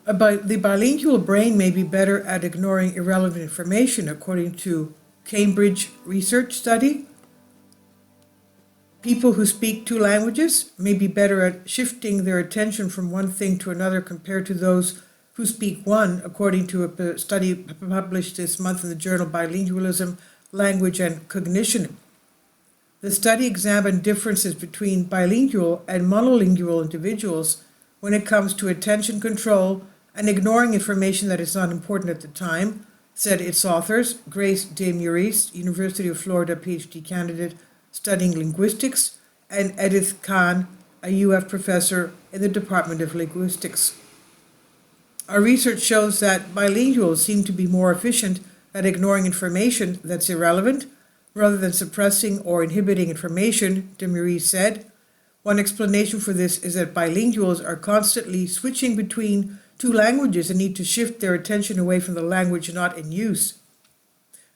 The bilingual brain may be better at ignoring irrelevant information, according to Cambridge research study. People who speak two languages may be better at shifting their attention from one thing to another compared to those who speak one, according to a study published this month in the journal Bilingualism, Language and Cognition. The study examined differences between bilingual and monolingual individuals when it comes to attention control and ignoring information that is not important at the time, said its authors, Grace de Maurice, University of Florida PhD candidate studying linguistics, and Edith Kahn, a UF professor in the Department of Linguistics. Our research shows that bilinguals seem to be more efficient at ignoring information that's irrelevant rather than suppressing or inhibiting information, de Maurice said. One explanation for this is that bilinguals are constantly switching between two languages and need to shift their attention away from the language not in use.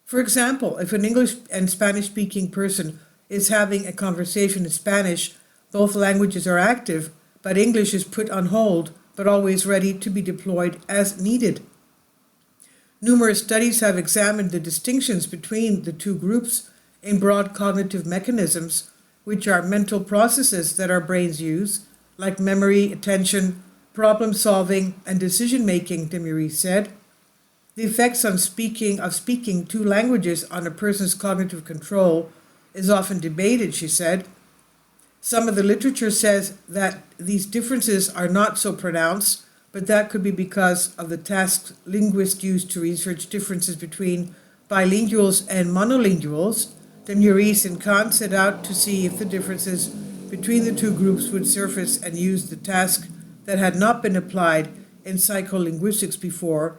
For example, if an English and Spanish-speaking person is having a conversation in Spanish, both languages are active, but English is put on hold, but always ready to be deployed as needed. Numerous studies have examined the distinctions between the two groups in broad cognitive mechanisms, which are mental processes that our brains use, like memory, attention, problem solving, and decision making, de Maurice said. The effects of speaking two languages on a person's cognitive control is often debated, she said. Some of the literature says that these differences are not so pronounced, but that could be because of the tasks linguists use to research differences between bilinguals and monolinguals. De Maurice and Kahn set out to see if the differences between the two groups would surface and use the task that had not been applied in psycholinguistics before,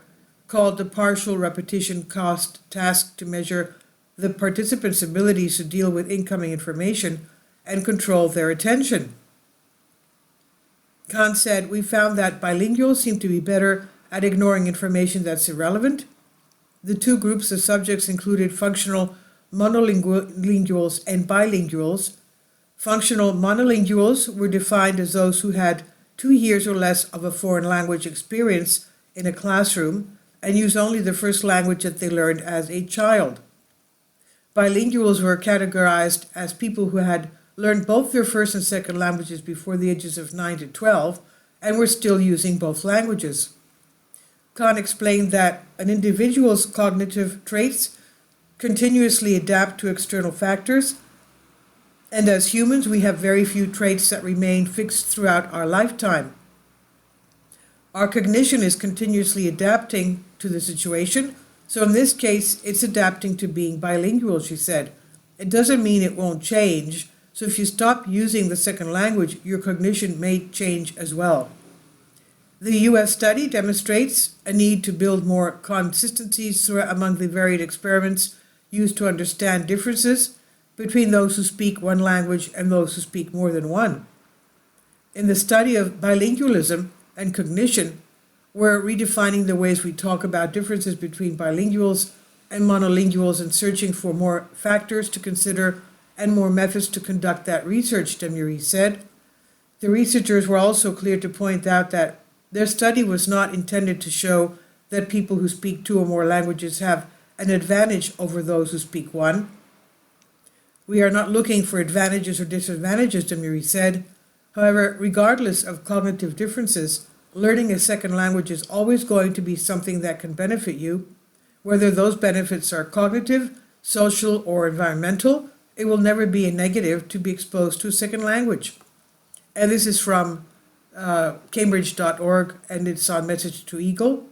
called the partial repetition cost task, to measure the participants' abilities to deal with incoming information and control their attention. Kahn said, "We found that bilinguals seem to be better at ignoring information that's irrelevant." The two groups of subjects included functional monolinguals and bilinguals. Functional monolinguals were defined as those who had 2 years or less of a foreign language experience in a classroom and used only the first language that they learned as a child. Bilinguals were categorized as people who had learned both their first and second languages before the ages of 9 to 12 and were still using both languages. Kahn explained that an individual's cognitive traits continuously adapt to external factors, and as humans we have very few traits that remain fixed throughout our lifetime. Our cognition is continuously adapting to the situation, so in this case it's adapting to being bilingual, she said. It doesn't mean it won't change, so if you stop using the second language, your cognition may change as well. The US study demonstrates a need to build more consistencies among the varied experiments used to understand differences between those who speak one language and those who speak more than one. In the study of bilingualism and cognition, we're redefining the ways we talk about differences between bilinguals and monolinguals and searching for more factors to consider and more methods to conduct that research, de Maurice said. The researchers were also clear to point out that their study was not intended to show that people who speak 2 or more languages have an advantage over those who speak one. We are not looking for advantages or disadvantages, de Maurice said. However, regardless of cognitive differences, learning a second language is always going to be something that can benefit you. Whether those benefits are cognitive, social, or environmental, it will never be a negative to be exposed to a second language. And this is from Cambridge.org, and it's on Message to Eagle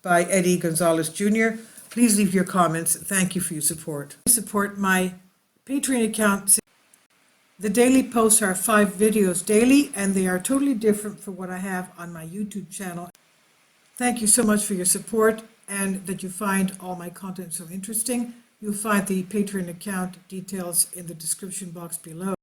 by Eddie Gonzalez Jr. Please leave your comments. Thank you for your support. Support my Patreon account. The daily posts are 5 videos daily, and they are totally different from what I have on my YouTube channel. Thank you so much for your support and that you find all my content so interesting. You'll find the Patreon account details in the description box below.